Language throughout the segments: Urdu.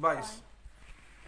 22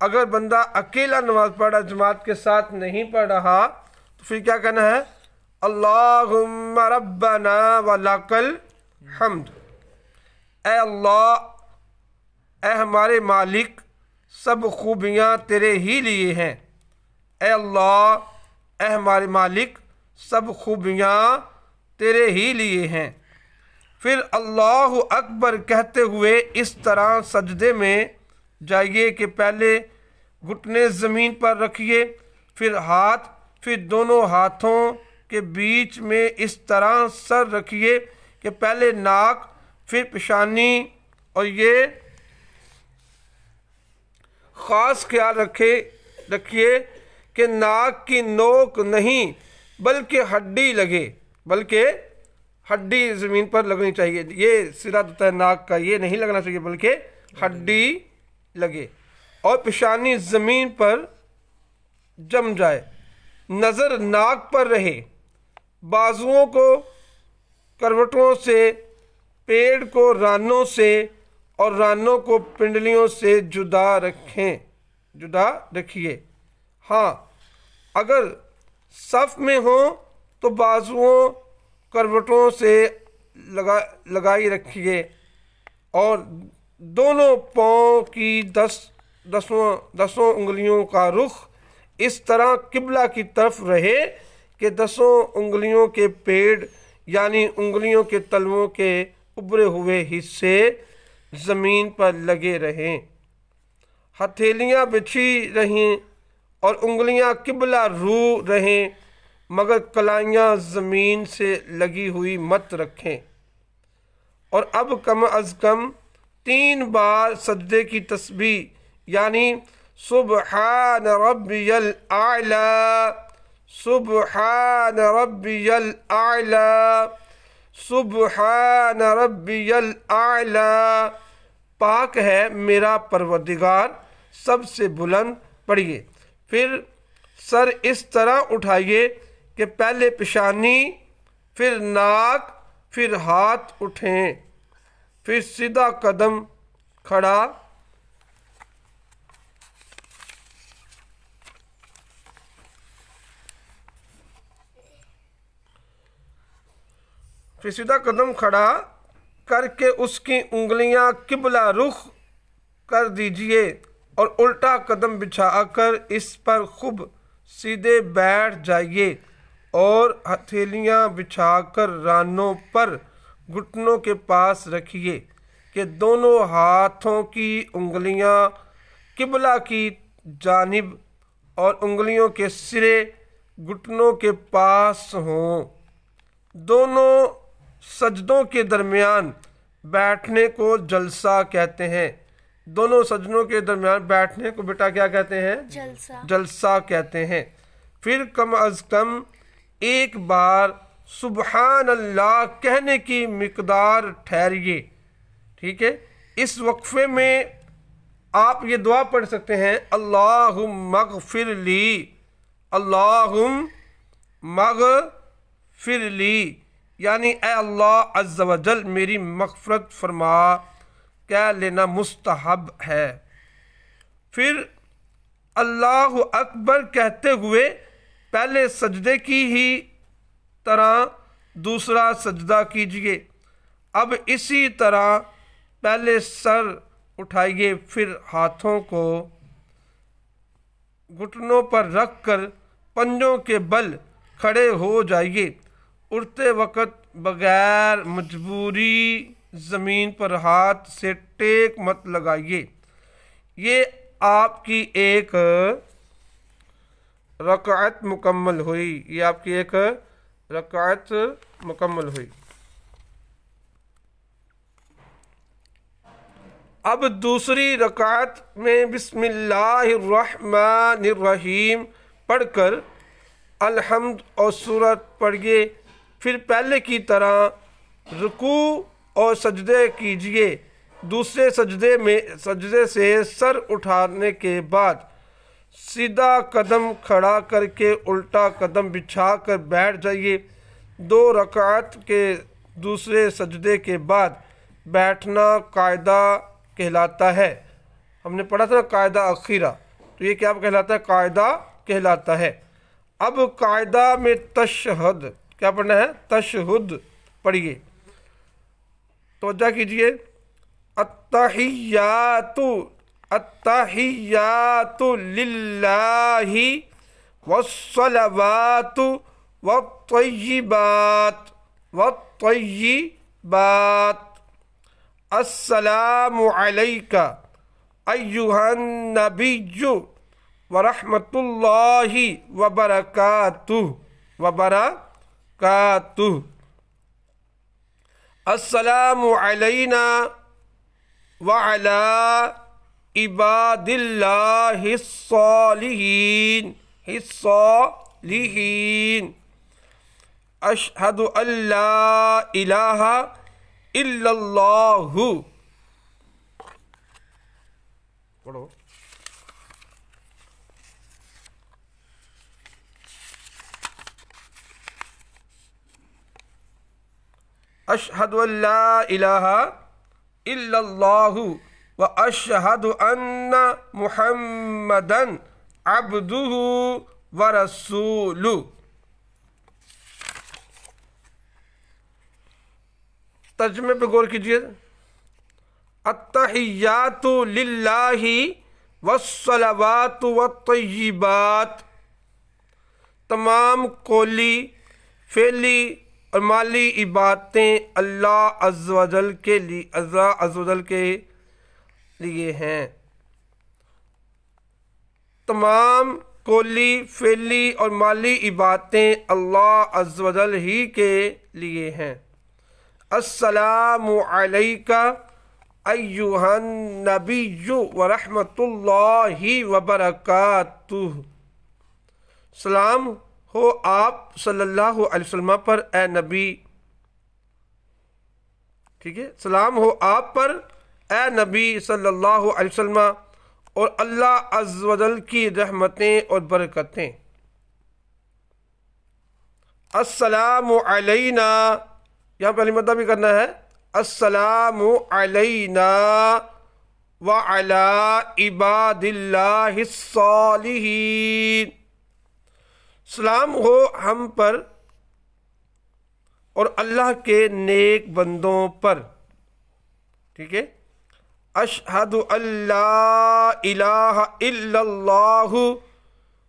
اگر بندہ اکیلا نماز پڑھ رہا جماعت کے ساتھ نہیں پڑھ رہا تو پھر کیا کہنا ہے؟ اللہم ربنا ولکل حمد، اے اللہ، اے ہمارے مالک، سب خوبیاں تیرے ہی لیے ہیں، اے اللہ، اے ہمارے مالک، سب خوبیاں تیرے ہی لیے ہیں۔ پھر اللہ اکبر کہتے ہوئے اس طرح سجدے میں جائیے کہ پہلے گھٹنے زمین پر رکھیے، پھر دونوں ہاتھوں کے بیچ میں اس طرح سر رکھیے کہ پہلے ناک پھر پیشانی، اور یہ خاص خیال رکھیے کہ ناک کی نوک نہیں بلکہ ہڈی لگے، بلکہ ہڈی زمین پر لگنی چاہیے، یہ سرا ہوتا ہے ناک کا، یہ نہیں لگنا چاہیے بلکہ ہڈی لگے، اور پیشانی زمین پر جم جائے، نظر ناک پر رہے، بازوؤں کو کروٹوں سے، پیڑ کو رانوں سے اور رانوں کو پنڈلیوں سے جدا رکھیے۔ ہاں، اگر صف میں ہوں تو بازوؤں کروٹوں سے لگائی رکھیے، اور دونوں پاؤں کی دسوں انگلیوں کا رخ اس طرح قبلہ کی طرف رہے کہ 10 انگلیوں کے پیڑ یعنی انگلیوں کے تلووں کے ابھرے ہوئے حصے زمین پر لگے رہیں، ہتھیلیاں بچھی رہیں اور انگلیاں قبلہ رو رہیں، مگر کلائیاں زمین سے لگی ہوئی مت رکھیں۔ اور اب کم از کم 3 بار سجدے کی تسبیح یعنی سبحان ربی الاعلی، سبحان ربی الاعلی، سبحان ربی الاعلی، پاک ہے میرا پروردگار سب سے بلند پڑھیے۔ پھر سر اس طرح اٹھائیے کہ پہلے پیشانی، پھر ناک، پھر ہاتھ اٹھیں، پھر سیدھا قدم کھڑا کر کے اس کی انگلیاں قبلہ رخ کر دیجئے اور الٹا قدم بچھا کر اس پر خوب سیدھے بیٹھ جائیے، اور ہتھیلیاں بچھا کر رانوں پر گھٹنوں کے پاس رکھیے کہ دونوں ہاتھوں کی انگلیاں قبلہ کی جانب اور انگلیوں کے سرے گھٹنوں کے پاس ہوں۔ دونوں سجدوں کے درمیان بیٹھنے کو جلسہ کہتے ہیں۔ دونوں سجدوں کے درمیان بیٹھنے کو بیٹا کیا کہتے ہیں؟ جلسہ کہتے ہیں۔ پھر کم از کم 1 بار سبحان اللہ کہنے کی مقدار ٹھہریے، ٹھیک ہے؟ اس وقفے میں آپ یہ دعا پڑھ سکتے ہیں، اللہم اغفر لی، اللہم اغفر لی، یعنی اے اللہ عز و جل میری مغفرت فرما، کہہ لینا مستحب ہے۔ پھر اللہ اکبر کہتے ہوئے پہلے سجدے کی ہی طرح دوسرا سجدہ کیجئے۔ اب اسی طرح پہلے سر اٹھائیے، پھر ہاتھوں کو گھٹنوں پر رکھ کر پنجوں کے بل کھڑے ہو جائیے۔ اٹھتے وقت بغیر مجبوری زمین پر ہاتھ سے ٹیک مت لگائیے۔ یہ آپ کی ایک رکعت مکمل ہوئی، یہ آپ کی ایک رکعت مکمل ہوئی۔ اب دوسری رکعت میں بسم اللہ الرحمن الرحیم پڑھ کر الحمد اور سورت پڑھیے، پھر پہلے کی طرح رکوع اور سجدے کیجئے۔ دوسرے سجدے سے سر اٹھانے کے بعد سیدھا قدم کھڑا کر کے الٹا قدم بچھا کر بیٹھ جائیے۔ 2 رکعت کے دوسرے سجدے کے بعد بیٹھنا قاعدہ کہلاتا ہے۔ ہم نے پڑھا تھا قاعدہ اخیرہ، تو یہ کیا کہلاتا ہے؟ قاعدہ کہلاتا ہے۔ اب قاعدہ میں تشہد کیا پڑھنا ہے؟ تشہد پڑھیے، توجہ کیجئے۔ التحیات التحیات للہ والصلوات والطیبات والطیبات السلام علیک ایہا النبی ورحمۃ اللہ وبرکاتہ وبرکاتہ۔ السلام علینا وعلی عباد اللہ الصالحین الصالحین۔ اشہد ان لا الہ الا اللہ۔ پڑھو۔ اشہد ان لا الہ الا اللہ واشہد ان محمدا عبدہ ورسولہ۔ ترجمے پہ غور کیجیے۔ التحیات للہ والصلوات والطیبات، تمام قولی، فعلی اور مالی عبادتیں اللہ عز و جل کے لیے ہیں۔ تمام قولی، فعلی اور مالی عبادتیں اللہ عز و جل ہی کے لیے ہیں۔ السلام علیک ایہا النبی ورحمۃ اللہ وبرکاتہ۔ سلام ہو آپ صلی اللہ علیہ وسلم پر اے نبی، ٹھیک ہے، سلام ہو آپ پر اے نبی صلی اللہ علیہ وسلم اور اللہ عز و جل کی رحمتیں اور برکتیں۔ السلام علینا، یہاں پہ علی مدہ بھی کرنا ہے، السلام علینا وعلی عباد اللہ الصالحین، سلام ہو ہم پر اور اللہ کے نیک بندوں پر، ٹھیک ہے۔ اشہد ان لا الہ الا اللہ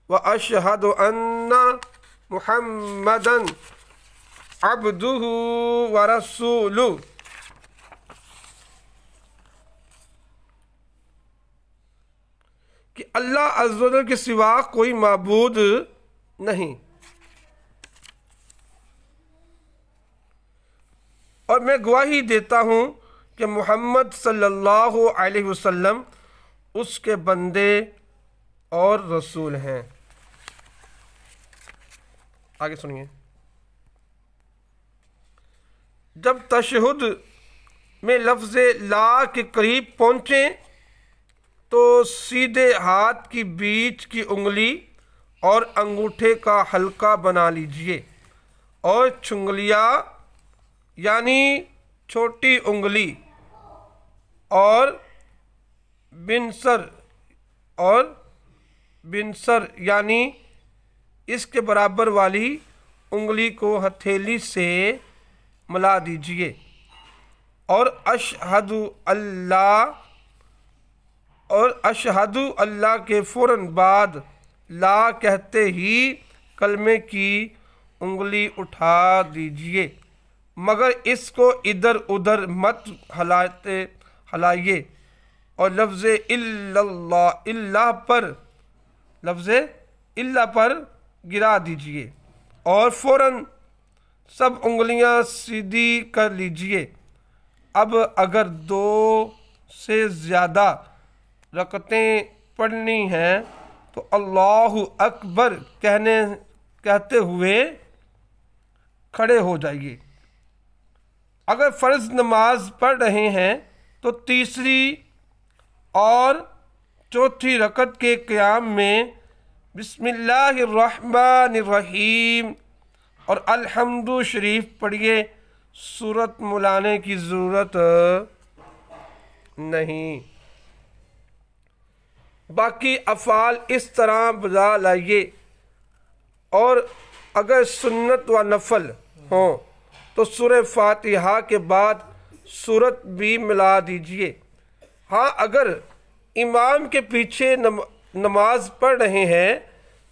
واشہد ان محمدا عبدہ ورسولہ۔ کہ اللہ عز و جل کے سوا کوئی معبود نہیں، اور میں گواہی دیتا ہوں کہ محمد صلی اللہ علیہ وسلم اس کے بندے اور رسول ہیں۔ آگے سنیے۔ جب تشہد میں لفظ لا کے قریب پہنچیں تو سیدھے ہاتھ کی بیچ کی انگلی اور انگوٹھے کا حلقہ بنا لیجئے، اور چھنگلیاں یعنی چھوٹی انگلی اور بنسر یعنی اس کے برابر والی انگلی کو ہتھیلی سے ملا دیجئے، اور اشہد اللہ کے فوراً بعد لا کہتے ہی کلمے کی انگلی اٹھا دیجئے، مگر اس کو ادھر ادھر مت ہلائیے، اور لفظ اللہ پر گرا دیجئے، اور فوراً سب انگلیاں سیدھی کر لیجئے۔ اب اگر 2 سے زیادہ رکعتیں پڑھنی ہیں تو اللہ اکبر کہتے ہوئے کھڑے ہو جائیے۔ اگر فرض نماز پڑھ رہے ہیں تو تیسری اور چوتھی رکعت کے قیام میں بسم اللہ الرحمن الرحیم اور الحمد شریف پڑھیے، سورت ملانے کی ضرورت نہیں۔ باقی افعال اس طرح بجا لائیے، اور اگر سنت و نفل ہوں تو سورہ فاتحہ کے بعد سورت بھی ملا دیجئے۔ ہاں اگر امام کے پیچھے نماز پڑھ رہے ہیں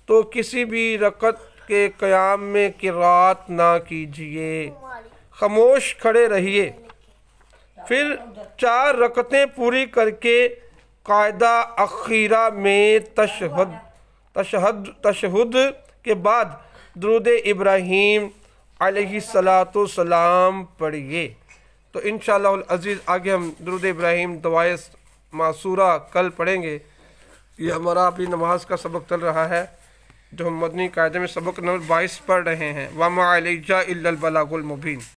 تو کسی بھی رکعت کے قیام میں قرات نہ کیجئے، خاموش کھڑے رہیے۔ پھر 4 رکعتیں پوری کر کے قاعدہ اخیرہ میں تشہد کے بعد درود ابراہیم علیہ السلام پڑھیے۔ تو انشاءاللہ العزیز آگے ہم درود ابراہیم دعائے معصورہ کل پڑھیں گے۔ یہ ہمارا ابھی نماز کا سبق چل رہا ہے جو ہم مدنی قاعدے میں سبق نمبر 22 پڑھ رہے ہیں۔ وَمَا عَلَيْنَا إِلَّا الْبَلَاغُ الْمُبِينُ۔